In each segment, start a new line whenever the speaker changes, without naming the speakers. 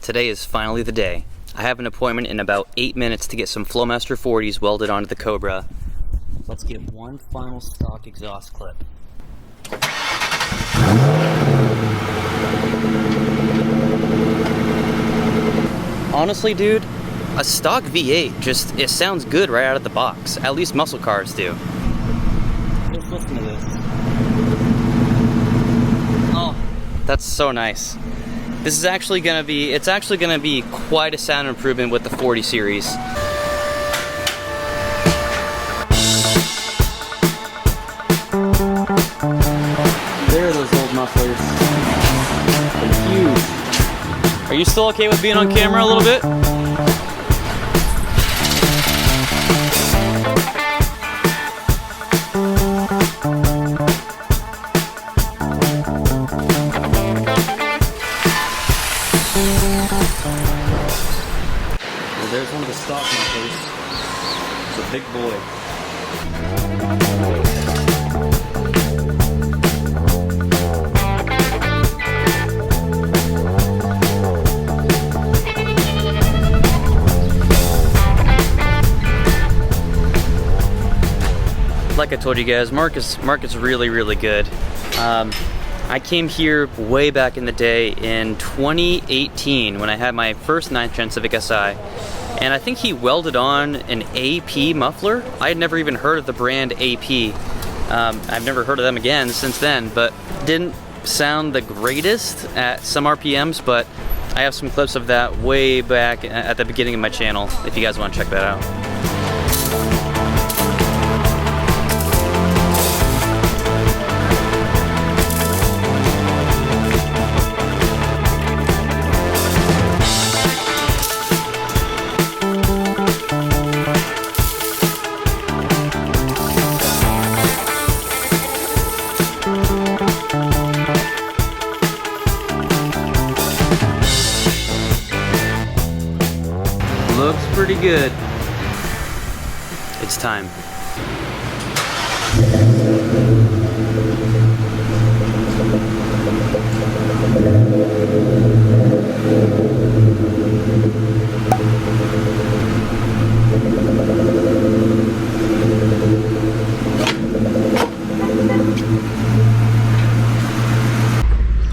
Today is finally the day. I have an appointment in about 8 minutes to get some FLOWMASTER 40s welded onto the Cobra. Let's get one final stock exhaust clip. Honestly, dude, a stock V8 it sounds good right out of the box. At least muscle cars do. Just listen to this. Oh, that's so nice. This is actually gonna be, quite a sound improvement with the 40 series. There are those old mufflers. They're huge. Are you still okay with being on camera a little bit? Well, there's one of the stock mufflers. It's a big boy. Like I told you guys, Mark is really, really good. I came here way back in the day in 2018 when I had my first 9th Gen Civic Si, and I think he welded on an AP muffler. I had never even heard of the brand AP. I've never heard of them again since then, but didn't sound the greatest at some RPMs, but I have some clips of that way back at the beginning of my channel if you guys want to check that out. Looks pretty good. It's time.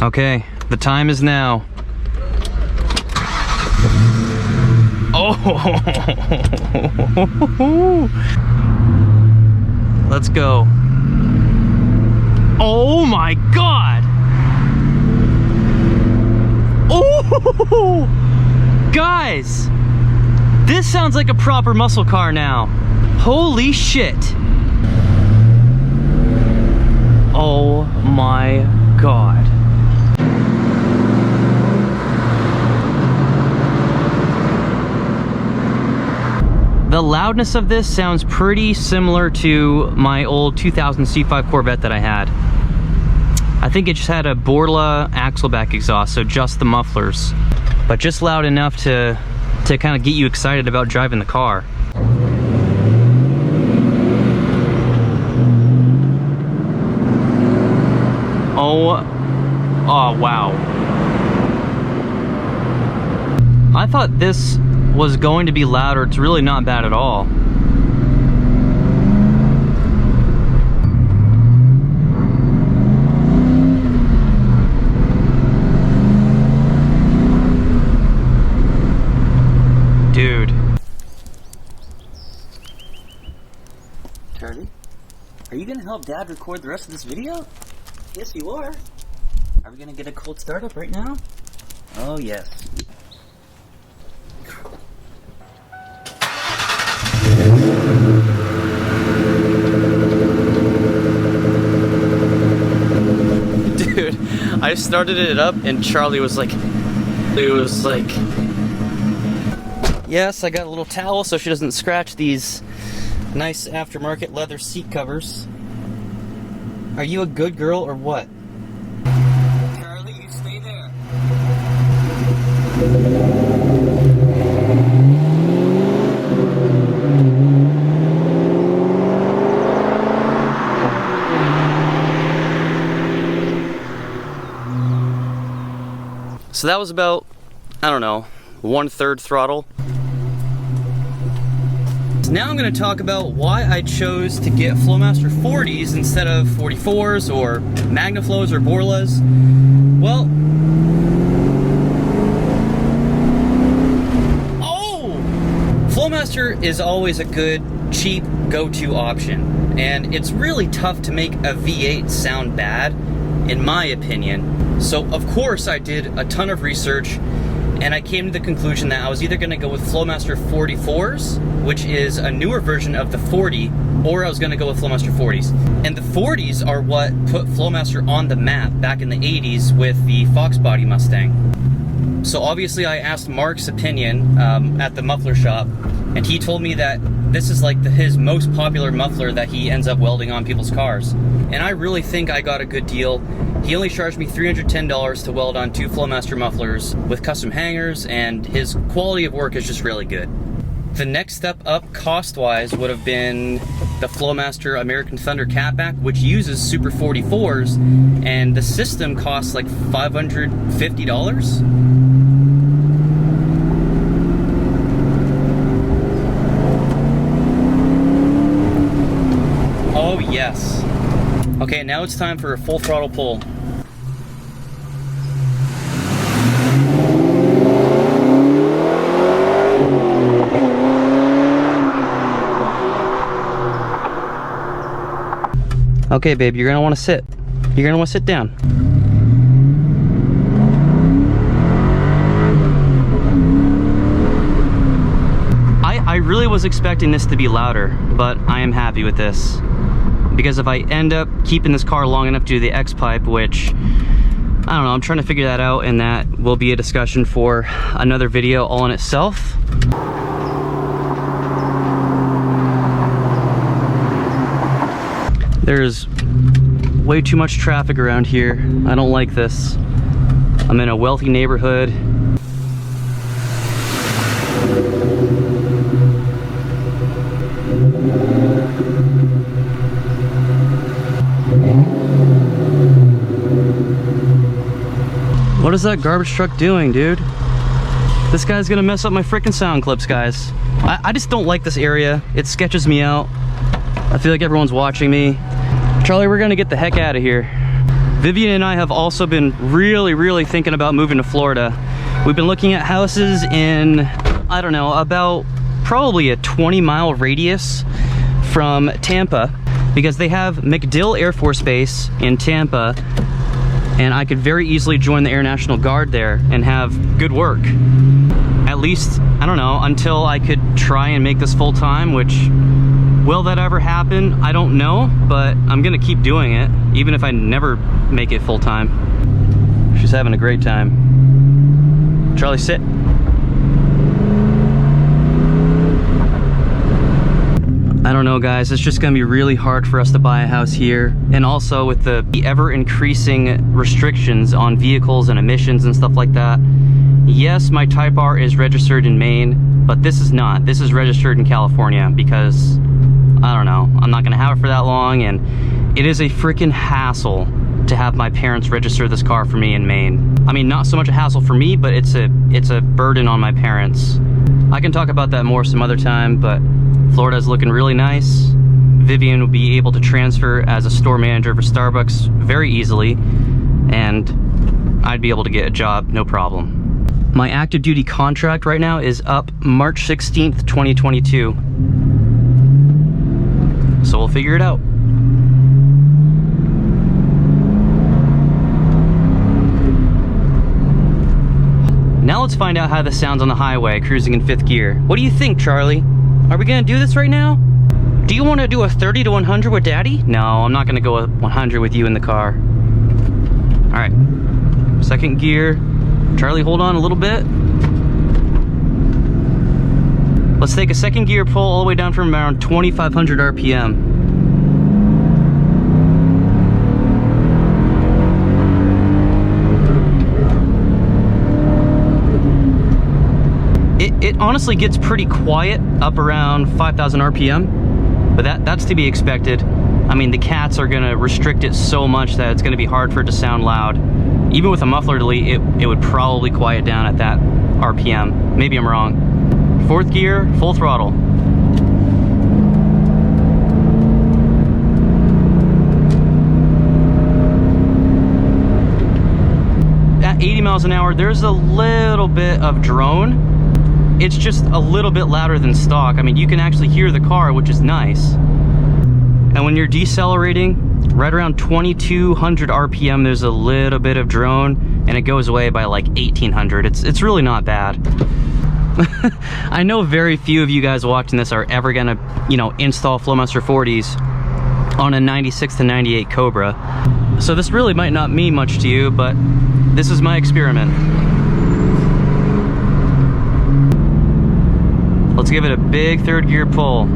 Okay, the time is now. Oh, let's go. Oh my God. Oh, guys, this sounds like a proper muscle car now. Holy shit. Oh my God. The loudness of this sounds pretty similar to my old 2000 C5 Corvette that I had. I think it just had a Borla axleback exhaust, so just the mufflers, but just loud enough to kind of get you excited about driving the car. Oh wow. I thought this was going to be louder. It's really not bad at all. Dude. Charlie, are you gonna help Dad record the rest of this video? Yes, you are. Are we gonna get a cold startup right now? Oh, yes. Dude, I started it up and Charlie was like, yes, I got a little towel so she doesn't scratch these nice aftermarket leather seat covers. Are you a good girl or what? Charlie, you stay there. So that was about I don't know, 1/3 throttle. Now I'm going to talk about why I chose to get FLOWMASTER 40s instead of 44s or MagnaFlows or Borlas. Well, FLOWMASTER is always a good, cheap go-to option, and it's really tough to make a V8 sound bad, in my opinion. So of course I did a ton of research, and I came to the conclusion that I was either going to go with FLOWMASTER 44s, which is a newer version of the 40, or I was going to go with FLOWMASTER 40s. And the 40s are what put FLOWMASTER on the map back in the 80s with the Fox body Mustang. So obviously I asked Mark's opinion at the muffler shop, and he told me that this is like his most popular muffler that he ends up welding on people's cars. And I really think I got a good deal. He only charged me $310 to weld on 2 FLOWMASTER mufflers with custom hangers, and his quality of work is just really good. The next step up cost-wise would have been the FLOWMASTER American Thunder Catback, which uses Super 44s, and the system costs like $550. Oh yes. Okay, now it's time for a full throttle pull. Okay, babe, you're gonna want to sit. You're gonna want to sit down. I really was expecting this to be louder, but I am happy with this. Because if I end up keeping this car long enough to do the X-Pipe, which, I don't know, I'm trying to figure that out, and that will be a discussion for another video all in itself. There's way too much traffic around here. I don't like this. I'm in a wealthy neighborhood. What is that garbage truck doing, dude? This guy's gonna mess up my freaking sound clips, guys. I just don't like this area. It sketches me out. I feel like everyone's watching me. Charlie, we're gonna get the heck out of here. Vivian and I have also been really thinking about moving to Florida. We've been looking at houses in, I don't know, about probably a 20-mile radius from Tampa, because they have MacDill Air Force Base in Tampa, and I could very easily join the Air National Guard there and have good work. At least, I don't know, until I could try and make this full-time, which, will that ever happen? I don't know, but I'm gonna keep doing it, even if I never make it full-time. She's having a great time. Charlie, sit. I don't know, guys, it's just gonna be really hard for us to buy a house here. And also with the ever-increasing restrictions on vehicles and emissions and stuff like that. Yes, my Type R is registered in Maine, but this is not. This is registered in California because, I don't know, I'm not gonna have it for that long, and it is a freaking hassle to have my parents register this car for me in Maine. I mean, not so much a hassle for me, but it's a burden on my parents. I can talk about that more some other time, but Florida's looking really nice. Vivian will be able to transfer as a store manager for Starbucks very easily, and I'd be able to get a job, no problem. My active duty contract right now is up March 16th, 2022. So we'll figure it out. Now let's find out how this sounds on the highway, cruising in 5th gear. What do you think, Charlie? Are we gonna do this right now? Do you wanna do a 30 to 100 with Daddy? No, I'm not gonna go a 100 with you in the car. All right, 2nd gear. Charlie, hold on a little bit. Let's take a 2nd gear pull all the way down from around 2,500 RPM. It honestly gets pretty quiet up around 5,000 RPM, but that's to be expected. I mean, the cats are gonna restrict it so much that it's gonna be hard for it to sound loud, even with a muffler delete, it would probably quiet down at that RPM. Maybe I'm wrong. Fourth gear, full throttle. At 80 miles an hour, there's a little bit of drone. It's just a little bit louder than stock. I mean, you can actually hear the car, which is nice. And when you're decelerating, right around 2200 RPM, there's a little bit of drone, and it goes away by like 1800. It's really not bad. I know very few of you guys watching this are ever gonna, you know, install FLOWMASTER 40s on a 96 to 98 Cobra. So this really might not mean much to you, but this is my experiment. Let's give it a big third gear pull.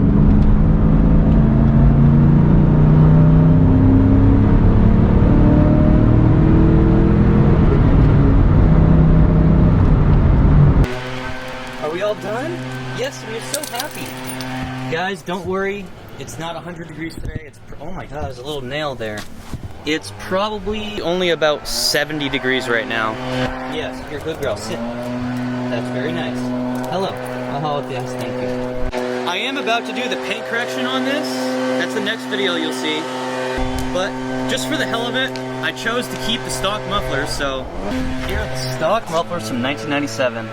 Are we all done? Yes, we are so happy. Guys, don't worry. It's not 100 degrees today. It's, oh my god, there's a little nail there. It's probably only about 70 degrees right now. Yes, you're a good girl. Sit. That's very nice. Hello. Oh, yes, thank you. I am about to do the paint correction on this. That's the next video you'll see. But just for the hell of it, I chose to keep the stock mufflers, so here are the stock mufflers from 1997.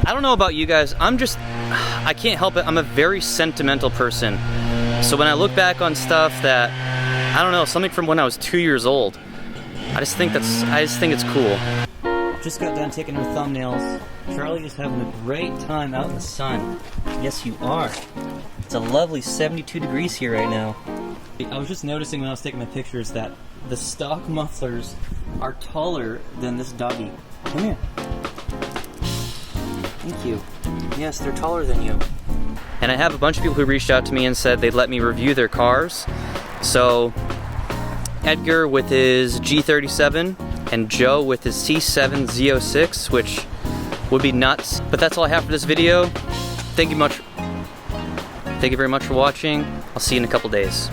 I don't know about you guys, I can't help it, I'm a very sentimental person. So when I look back on stuff that, I don't know, something from when I was 2 years old, I just think it's cool. Just got done taking her thumbnails. Charlie is having a great time out in the sun. Yes, you are. It's a lovely 72 degrees here right now. I was just noticing when I was taking my pictures that the stock mufflers are taller than this doggy. Come here. Thank you. Yes, they're taller than you. And I have a bunch of people who reached out to me and said they'd let me review their cars. So, Edgar with his G37 and Joe with his C7 Z06, which would be nuts. But that's all I have for this video. Thank you very much for watching. I'll see you in a couple days.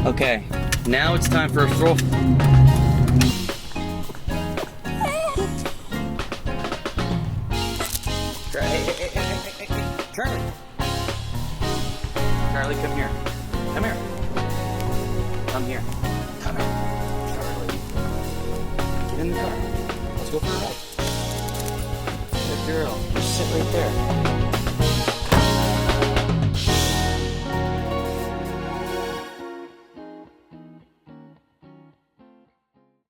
Okay, now it's time for a throw. Charlie. Charlie, come here. Come here. Come here. Come here. Charlie. Get in the car. Let's go for a ride. Good girl. Just sit right there.